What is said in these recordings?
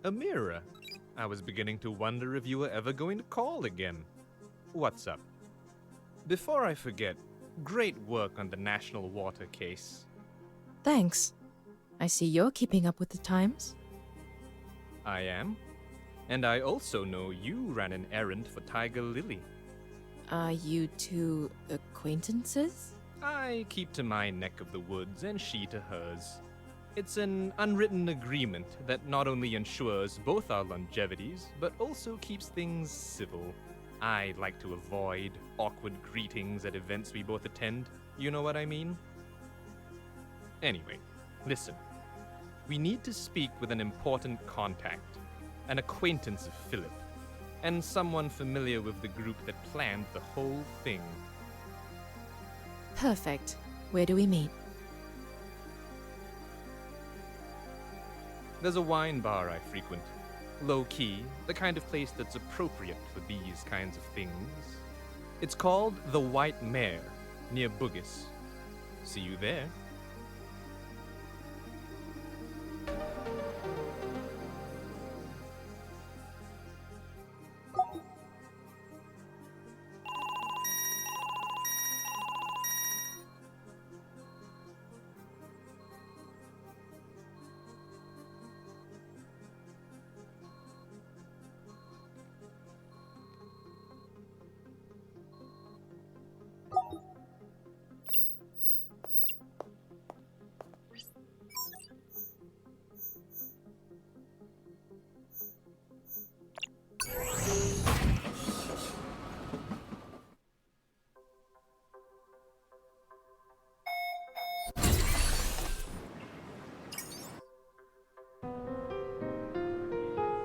Amira, I was beginning to wonder if you were ever going to call again. What's up? Before I forget, great work on the national water case. Thanks. I see you're keeping up with the times. I am. And I also know you ran an errand for Tiger Lily. Are you two acquaintances? I keep to my neck of the woods and she to hers. It's an unwritten agreement that not only ensures both our longevities, but also keeps things civil. I like to avoid awkward greetings at events we both attend. You know what I mean? Anyway, listen. We need to speak with an important contact, an acquaintance of Philip, and someone familiar with the group that planned the whole thing. Perfect. Where do we meet? There's a wine bar I frequent. Low-key, the kind of place that's appropriate for these kinds of things. It's called the White Mare, near Bugis. See you there.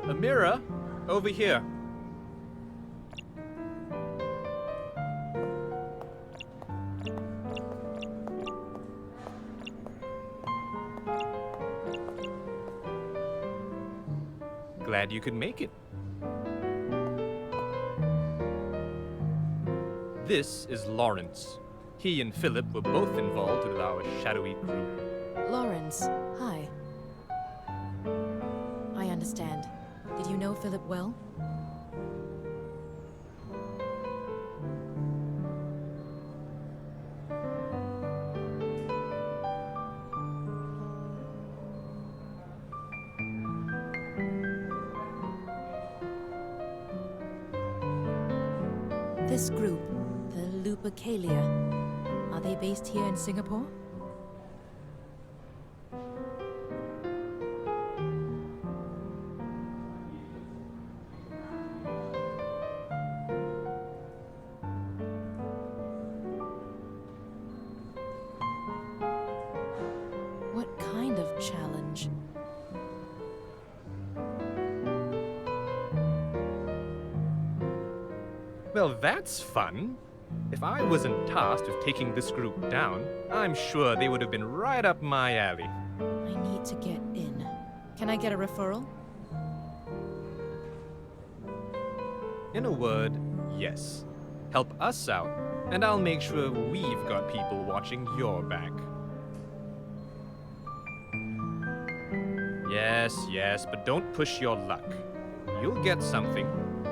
Amira, over here. Glad you could make it. This is Lawrence. He and Philip were both involved with our shadowy group. Lawrence, hi. I understand. Did you know Philip well? This group, the Lupercalia, are they based here in Singapore? What kind of challenge? Well, that's fun. If I wasn't tasked with taking this group down, I'm sure they would have been right up my alley. I need to get in. Can I get a referral? In a word, yes. Help us out, and I'll make sure we've got people watching your back. Yes, but don't push your luck. You'll get something,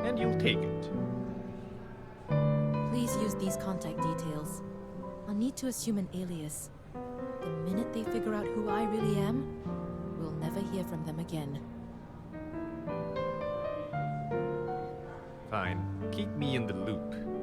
and you'll take it. Please use these contact details. I'll need to assume an alias. The minute they figure out who I really am, we'll never hear from them again. Fine. Keep me in the loop.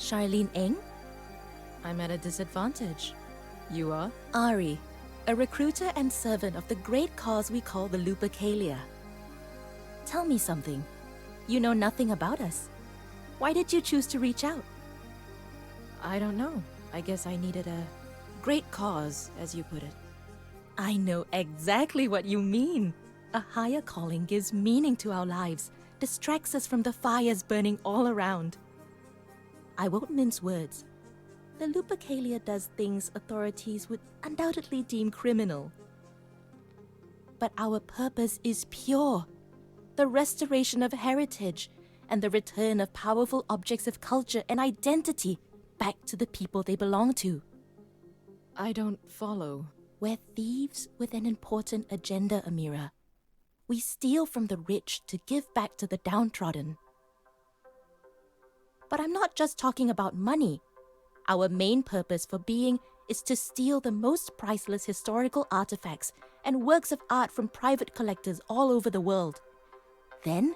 Charlene Eng? I'm at a disadvantage. You are? Ari, a recruiter and servant of the great cause we call the Lupercalia. Tell me something. You know nothing about us. Why did you choose to reach out? I don't know. I guess I needed a great cause, as you put it. I know exactly what you mean. A higher calling gives meaning to our lives, distracts us from the fires burning all around. I won't mince words. The Lupercalia does things authorities would undoubtedly deem criminal. But our purpose is pure. The restoration of heritage and the return of powerful objects of culture and identity back to the people they belong to. I don't follow. We're thieves with an important agenda, Amira. We steal from the rich to give back to the downtrodden. But I'm not just talking about money. Our main purpose for being is to steal the most priceless historical artifacts and works of art from private collectors all over the world. Then,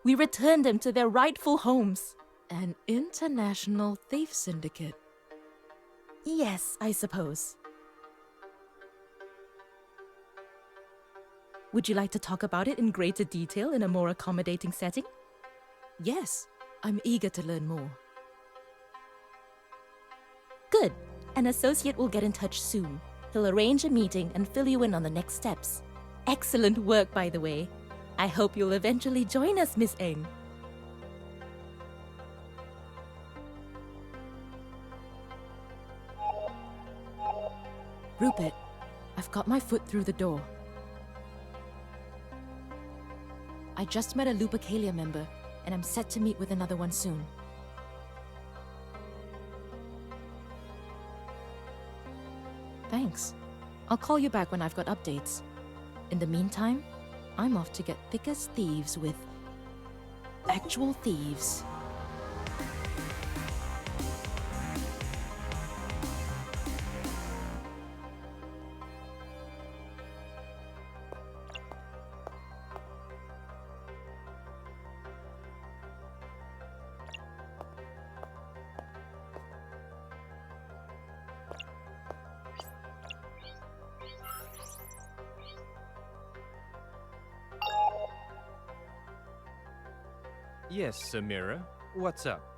we return them to their rightful homes. An international thief syndicate. Yes, I suppose. Would you like to talk about it in greater detail in a more accommodating setting? Yes, I'm eager to learn more. Good. An associate will get in touch soon. He'll arrange a meeting and fill you in on the next steps. Excellent work, by the way. I hope you'll eventually join us, Miss Eng. Rupert, I've got my foot through the door. I just met a Lupercalia member, and I'm set to meet with another one soon. Thanks. I'll call you back when I've got updates. In the meantime, I'm off to get thick as thieves with actual thieves. Yes, Samira. What's up?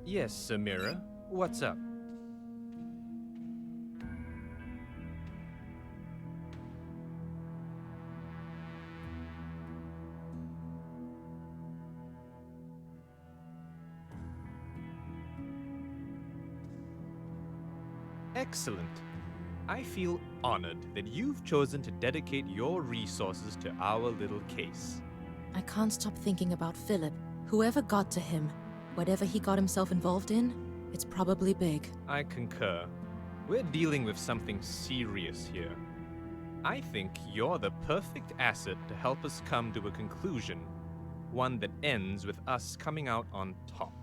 Yes, Samira. What's up? Excellent. I feel honored that you've chosen to dedicate your resources to our little case. I can't stop thinking about Philip. Whoever got to him, whatever he got himself involved in, it's probably big. I concur. We're dealing with something serious here. I think you're the perfect asset to help us come to a conclusion, one that ends with us coming out on top.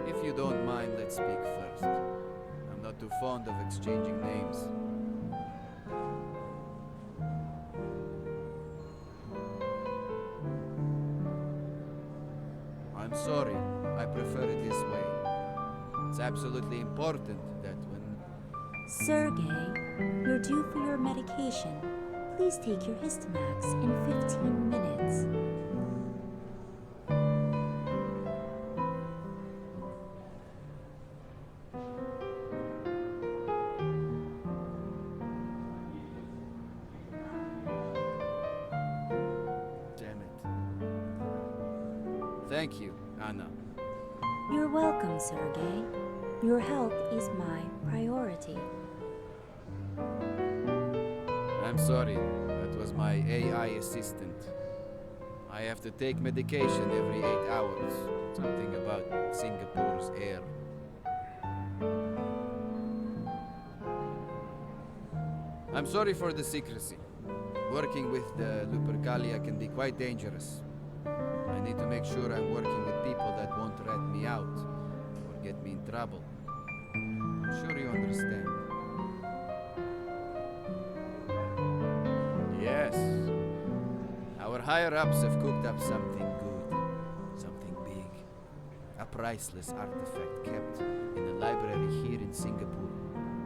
If you don't mind, let's speak first. I'm not too fond of exchanging names. I'm sorry. I prefer it this way. It's absolutely important that when... Sergey, you're due for your medication. Please take your Histamax in 15 minutes. Damn it. Thank you, Anna. You're welcome, Sergey. Your health is my priority. I'm sorry. That was my AI assistant. I have to take medication every 8 hours. Something about Singapore's air. I'm sorry for the secrecy. Working with the Lupercalia can be quite dangerous. I need to make sure I'm working with people that won't rat me out or get me in trouble. I'm sure you understand. Yes. Our higher-ups have cooked up something good. Something big. A priceless artifact kept in a library here in Singapore.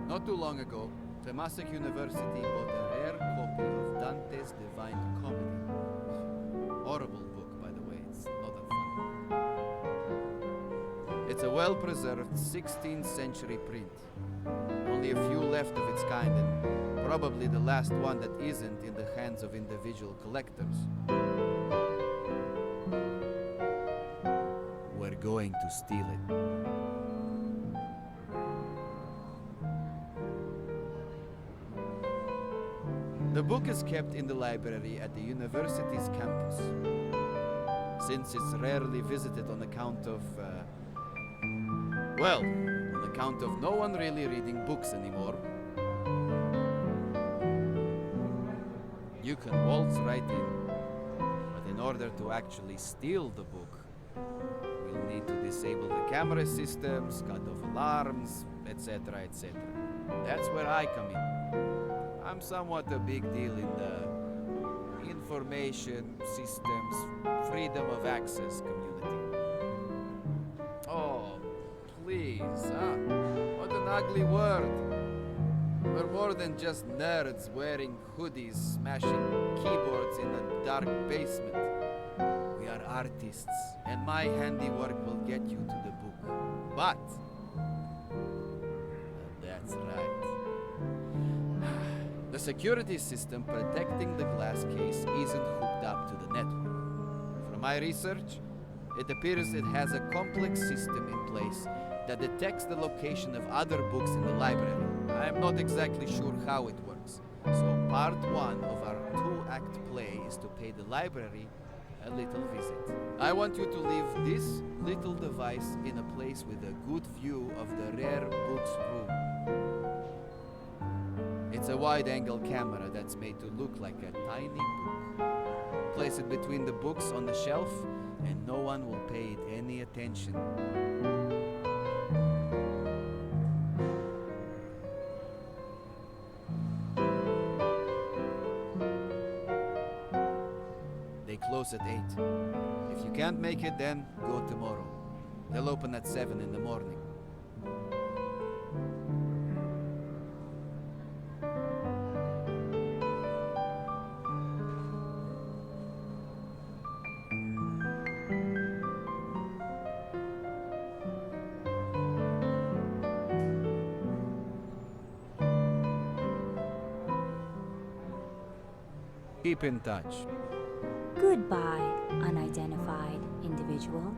Not too long ago, Temasek University bought a rare copy of Dante's Divine Comedy. Horrible book, by the way. It's not that fun. It's a well-preserved 16th century print. Only a few left of its kind, and probably the last one that isn't in the hands of individual collectors. We're going to steal it. The book is kept in the library at the university's campus. since it's rarely visited on account of, well, on account of no one really reading books anymore. You can waltz right in, but in order to actually steal the book, we'll need to disable the camera systems, cut off alarms, etc., etc. That's where I come in. I'm somewhat a big deal in the information systems, freedom of access community. Oh, please, huh? What an ugly word. We're more than just nerds wearing hoodies, smashing keyboards in a dark basement. We are artists, and my handiwork will get you to the book. But that's right. The security system protecting the glass case isn't hooked up to the network. From my research, it appears it has a complex system in place that detects the location of other books in the library. I'm not exactly sure how it works. So part one of our 2-act play is to pay the library a little visit. I want you to leave this little device in a place with a good view of the rare books room. It's a wide-angle camera that's made to look like a tiny book. Place it between the books on the shelf, and no one will pay it any attention. They close at 8. If you can't make it, then go tomorrow. They'll open at 7 in the morning. Keep in touch. Goodbye, unidentified individual.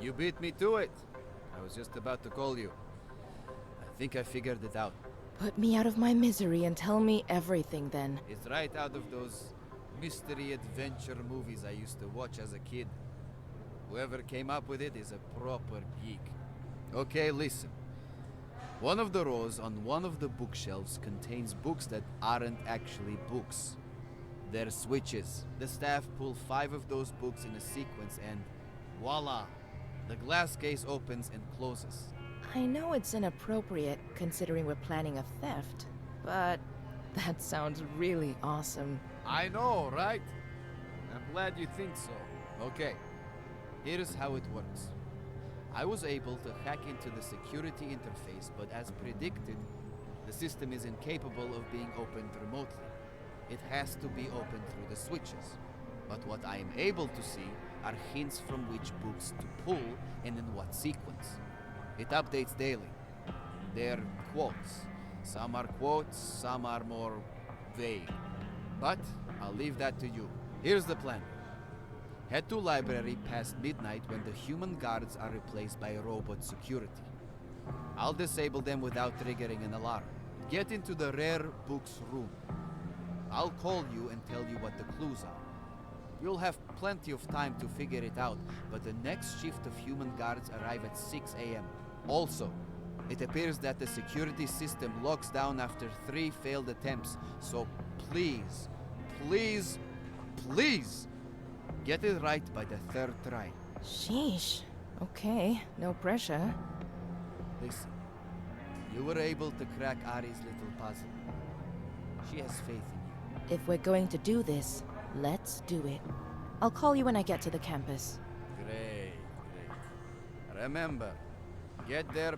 You beat me to it. I was just about to call you. I think I figured it out. Put me out of my misery and tell me everything then. It's right out of those mystery adventure movies I used to watch as a kid. Whoever came up with it is a proper geek. Okay, listen. One of the rows on one of the bookshelves contains books that aren't actually books. They're switches. The staff pull 5 of those books in a sequence and voila! The glass case opens and closes. I know it's inappropriate considering we're planning a theft, but that sounds really awesome. I know, right? I'm glad you think so. Okay, here's how it works. I was able to hack into the security interface, but as predicted, the system is incapable of being opened remotely. It has to be opened through the switches. But what I am able to see are hints from which books to pull and in what sequence. It updates daily. They're quotes. Some are quotes, some are more vague. But I'll leave that to you. Here's the plan. Head to library past midnight when the human guards are replaced by robot security. I'll disable them without triggering an alarm. Get into the rare books room. I'll call you and tell you what the clues are. You'll have plenty of time to figure it out, but the next shift of human guards arrive at 6 a.m. Also, it appears that the security system locks down after 3 failed attempts, so please, please, please, get it right by the 3rd try. Sheesh. Okay, no pressure. Listen, you were able to crack Ari's little puzzle. She has faith in you. If we're going to do this, let's do it. I'll call you when I get to the campus. Great, great. Remember, get there.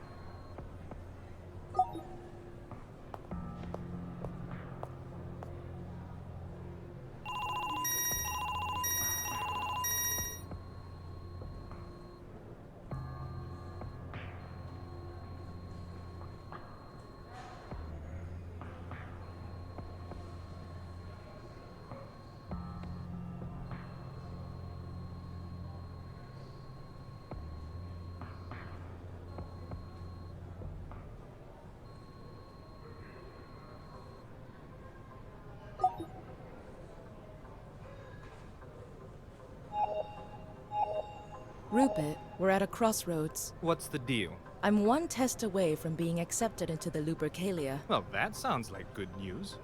Rupert, we're at a crossroads. What's the deal? I'm one test away from being accepted into the Lupercalia. Well, that sounds like good news.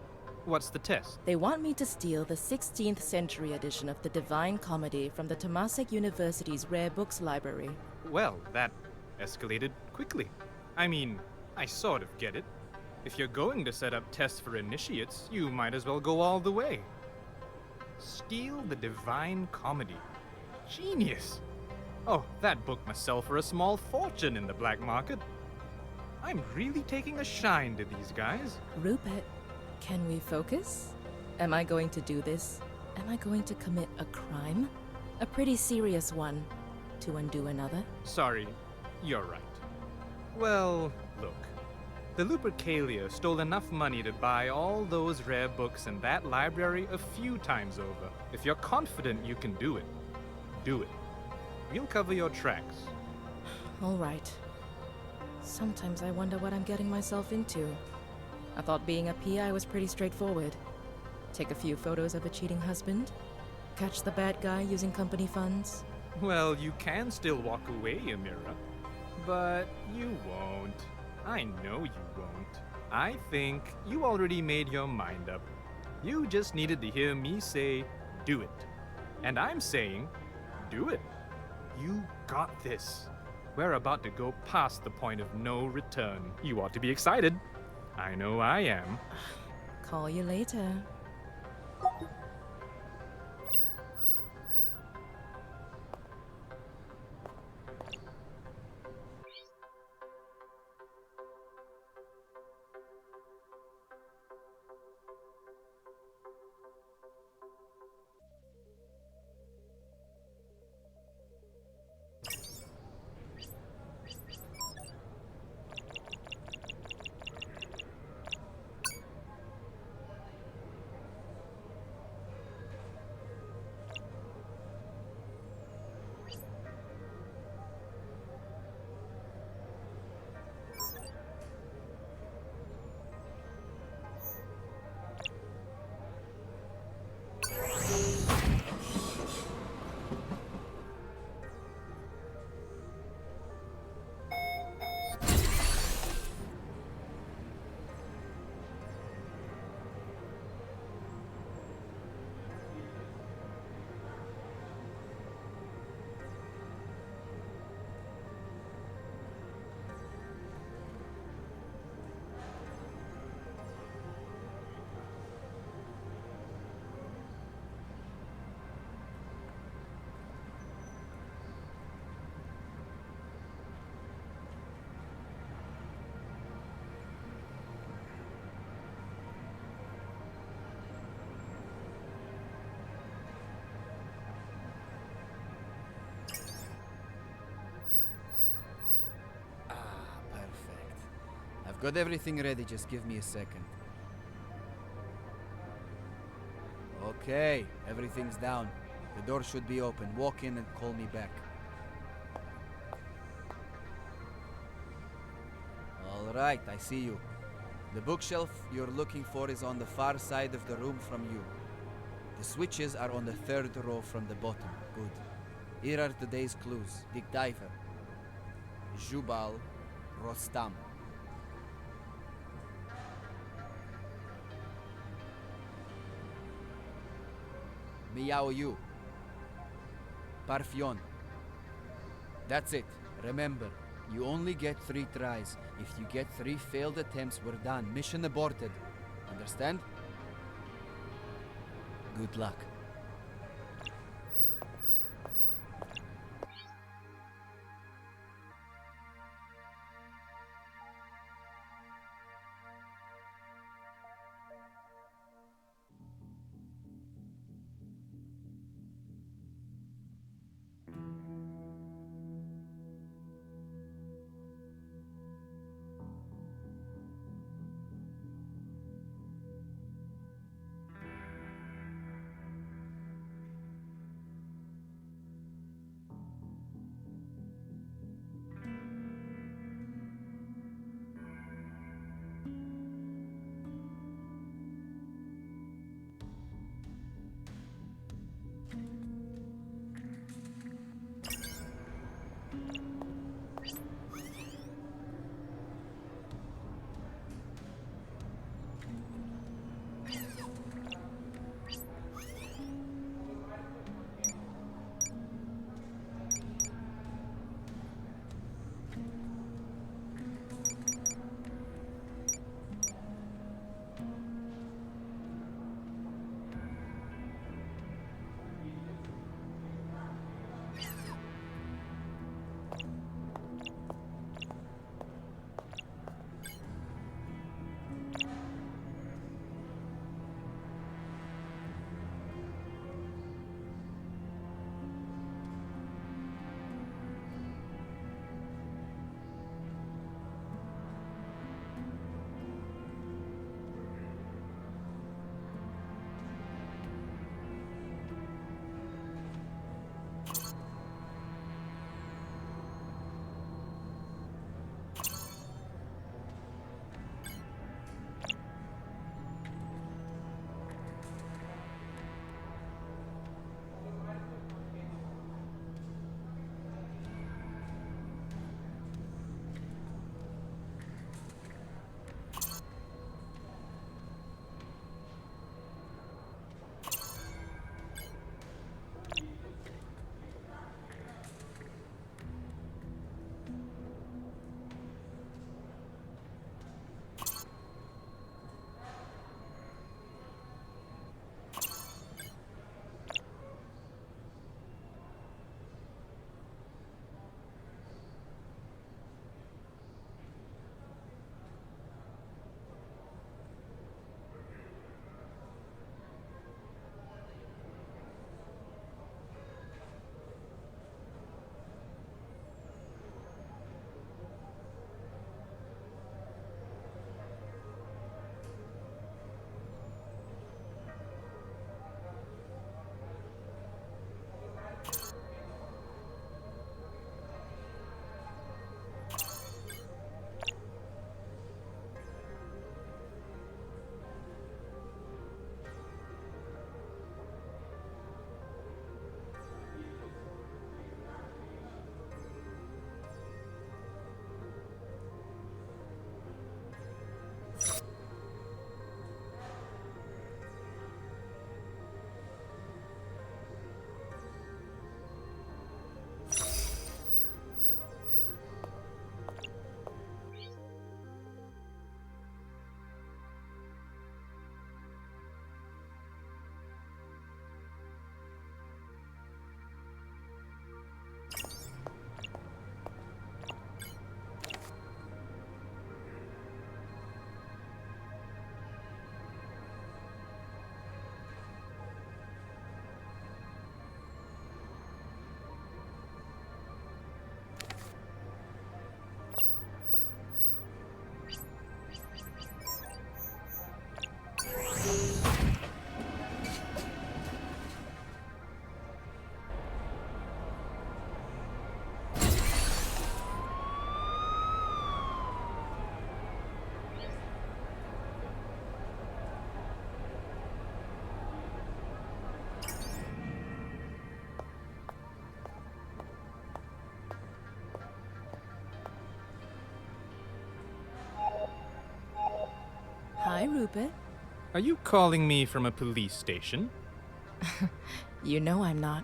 What's the test? They want me to steal the 16th century edition of the Divine Comedy from the Temasek University's Rare Books Library. Well, that escalated quickly. I mean, I sort of get it. If you're going to set up tests for initiates, you might as well go all the way. Steal the Divine Comedy. Genius! Oh, that book must sell for a small fortune in the black market. I'm really taking a shine to these guys. Rupert, can we focus? Am I going to do this? Am I going to commit a crime? A pretty serious one. To undo another? Sorry, you're right. Well, look. The Lupercalia stole enough money to buy all those rare books in that library a few times over. If you're confident you can do it, do it. We'll cover your tracks. All right. Sometimes I wonder what I'm getting myself into. I thought being a PI was pretty straightforward. Take a few photos of a cheating husband, catch the bad guy using company funds. Well, you can still walk away, Amira. But you won't. I know you won't. I think you already made your mind up. You just needed to hear me say, do it. And I'm saying, do it. You got this. We're about to go past the point of no return. You ought to be excited. I know I am. Call you later. Got everything ready, just give me a second. Okay, everything's down. The door should be open. Walk in and call me back. Alright, I see you. The bookshelf you're looking for is on the far side of the room from you. The switches are on the third row from the bottom. Good. Here are today's clues. Dick Diver. Jubal. Rostam. Miao Yu. Parfion. That's it. Remember, you only get 3 tries. If you get 3 failed attempts, we're done. Mission aborted. Understand? Good luck. Rupert. Are you calling me from a police station? You know I'm not.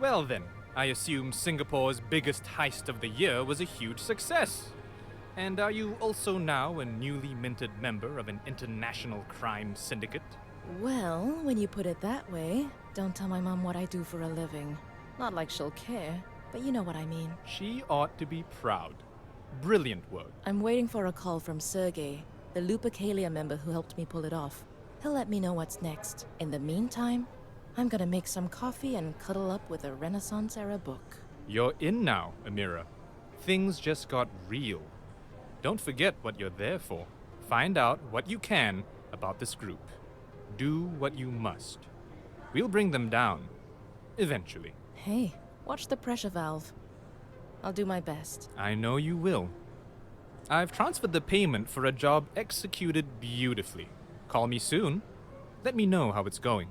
Well then, I assume Singapore's biggest heist of the year was a huge success. And are you also now a newly minted member of an international crime syndicate? Well, when you put it that way, don't tell my mom what I do for a living. Not like she'll care, but you know what I mean. She ought to be proud. Brilliant work. I'm waiting for a call from Sergey, the Lupercalia member who helped me pull it off. He'll let me know what's next. In the meantime, I'm gonna make some coffee and cuddle up with a Renaissance-era book. You're in now, Amira. Things just got real. Don't forget what you're there for. Find out what you can about this group. Do what you must. We'll bring them down. Eventually. Hey, watch the pressure valve. I'll do my best. I know you will. I've transferred the payment for a job executed beautifully. Call me soon. Let me know how it's going.